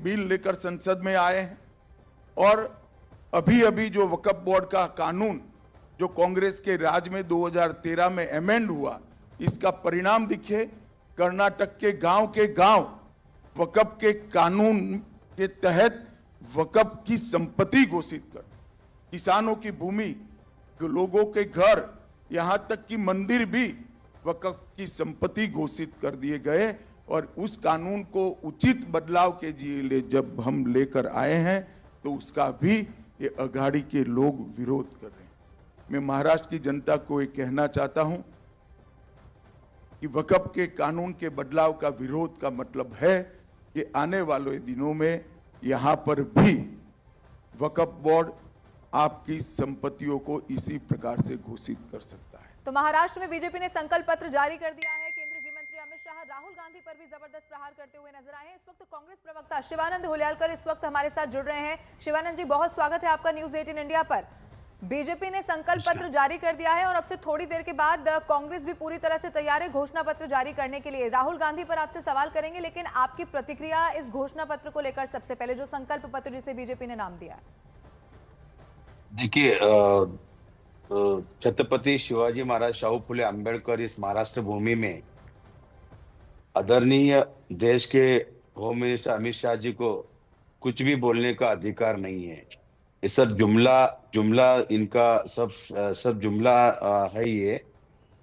Bill लेकर संसद में आए हैं और अभी अभी जो वक्फ बोर्ड का कानून जो कांग्रेस के राज में 2013 में अमेंड हुआ, इसका परिणाम दिखे। कर्नाटक के गांव वक्फ के कानून के तहत वक्फ की संपत्ति घोषित कर, किसानों की भूमि, लोगों के घर, यहां तक कि मंदिर भी वक्फ की संपत्ति घोषित कर दिए गए। और उस कानून को उचित बदलाव के लिए जब हम लेकर आए हैं तो उसका भी ये अघाड़ी के लोग विरोध कर रहे हैं। मैं महाराष्ट्र की जनता को ये कहना चाहता हूं कि वक्फ के कानून के बदलाव का विरोध का मतलब है कि आने वाले दिनों में यहां पर भी वक्फ बोर्ड आपकी संपत्तियों को इसी प्रकार से घोषित कर सकता है। तो महाराष्ट्र में बीजेपी ने संकल्प पत्र जारी कर दिया है। केंद्रीय गृह मंत्री अमित शाह राहुल गांधी पर भी जबरदस्त प्रहार करते हुए नजर आए हैं। इस वक्त कांग्रेस प्रवक्ता शिवानंद हुल्यालकर इस वक्त हमारे साथ जुड़ रहे हैं। शिवानंद जी, बहुत स्वागत है आपका न्यूज 18 इंडिया पर। बीजेपी ने संकल्प पत्र जारी कर दिया है और अब से थोड़ी देर के बाद कांग्रेस भी पूरी तरह से तैयार है घोषणा पत्र जारी करने के लिए। राहुल गांधी पर आपसे सवाल करेंगे, लेकिन आपकी प्रतिक्रिया इस घोषणा पत्र को लेकर सबसे पहले, जो संकल्प पत्र जिसे बीजेपी ने नाम दिया है। देखिए, छत्रपति शिवाजी महाराज शाहू फुले अंबेडकर इस महाराष्ट्र भूमि में आदरणीय देश के होम मिनिस्टर अमित शाह जी को कुछ भी बोलने का अधिकार नहीं है। ये सब जुमला इनका सब जुमला है ये।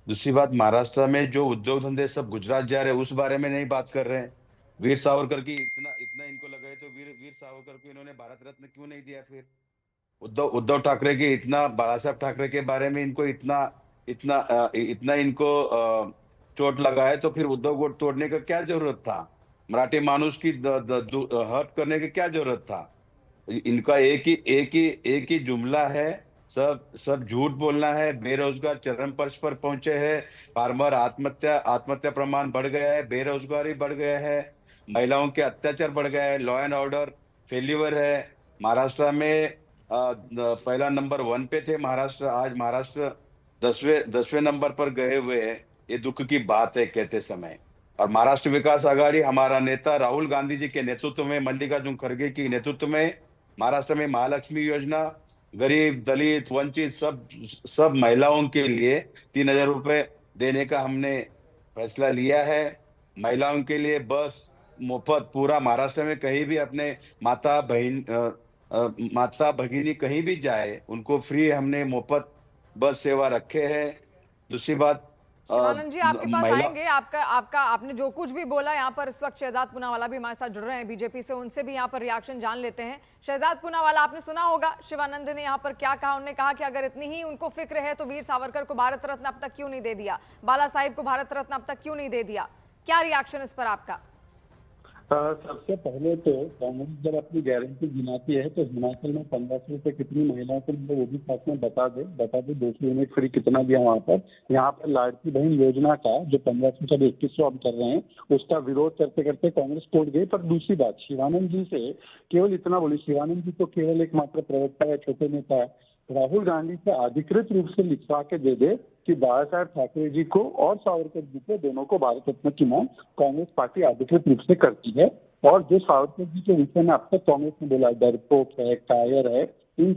दूसरी बात, महाराष्ट्र में जो उद्योग धंधे सब गुजरात जा रहे हैं उस बारे में नहीं बात कर रहे हैं। वीर सावरकर की इतना इनको लगा है तो वीर सावरकर को इन्होंने भारत रत्न क्यों नहीं दिया? फिर उद्धव ठाकरे के बाला साहब ठाकरे के बारे में इनको इतना इनको चोट लगा है तो फिर उद्धव को तोड़ने का क्या जरूरत था? मराठी मानुस की हर्ट करने की क्या जरूरत था? इनका एक ही जुमला है, सब झूठ बोलना है। बेरोजगार चरम पर पहुंचे हैं, फार्मर आत्महत्या प्रमाण बढ़ गया है, बेरोजगारी बढ़ गया है, महिलाओं के अत्याचार बढ़ गया है, लॉ एंड ऑर्डर फेल्यूर है। महाराष्ट्र में पहला नंबर 1 पे थे महाराष्ट्र, आज महाराष्ट्र 10वें नंबर पर गए हुए हैं। ये दुख की बात है कहते समय। और महाराष्ट्र विकास आघाड़ी, हमारा नेता राहुल गांधी जी के नेतृत्व में, मल्लिकार्जुन खड़गे की नेतृत्व में महाराष्ट्र में महालक्ष्मी योजना गरीब, दलित, वंचित सब महिलाओं के लिए 3000 रुपए देने का हमने फैसला लिया है। महिलाओं के लिए बस मुफ्त पूरा महाराष्ट्र में, कहीं भी अपने माता भगिनी कहीं भी जाए उनको फ्री हमने मुफ्त बस सेवा रखे हैं। दूसरी बात, शिवानंद जी आपके पास आएंगे। आपने जो कुछ भी बोला यहाँ पर, इस वक्त शहजाद पूनावाला भी हमारे साथ जुड़ रहे हैं बीजेपी से, उनसे भी यहाँ पर रिएक्शन जान लेते हैं। शहजाद पूनावाला, आपने सुना होगा शिवानंद ने यहाँ पर क्या कहा। उन्होंने कहा कि अगर इतनी ही उनको फिक्र है तो वीर सावरकर को भारत रत्न अब तक क्यों नहीं दे दिया, बाला साहिब को भारत रत्न अब तक क्यों नहीं दे दिया? क्या रिएक्शन इस पर आपका? सबसे पहले तो कांग्रेस जब अपनी गारंटी गिनाती है तो हिमाचल में 1500 रुपए कितनी महिलाओं को मिले वो भी साथ में बता दे 200 यूनिट फ्री कितना दिया वहाँ पर। यहाँ पर लाड़की बहन योजना का जो 1500 से 2100 अब कर रहे हैं उसका विरोध करते करते कांग्रेस कोर्ट गई। पर दूसरी बात, शिवानंद जी से केवल इतना बोली, शिवानंद जी तो केवल एक मात्र प्रवक्ता है, छोटे नेता है। राहुल गांधी से अधिकृत रूप से लिखवा के दे दे कि बाला साहब ठाकरे जी को और सावरकर जी को दोनों को भारत रत्न की मांग कांग्रेस पार्टी अधिकृत रूप से करती है। और जो सावरकर जी के विषय में अब तक कांग्रेस ने बोला डरपोक है, कायर है, इन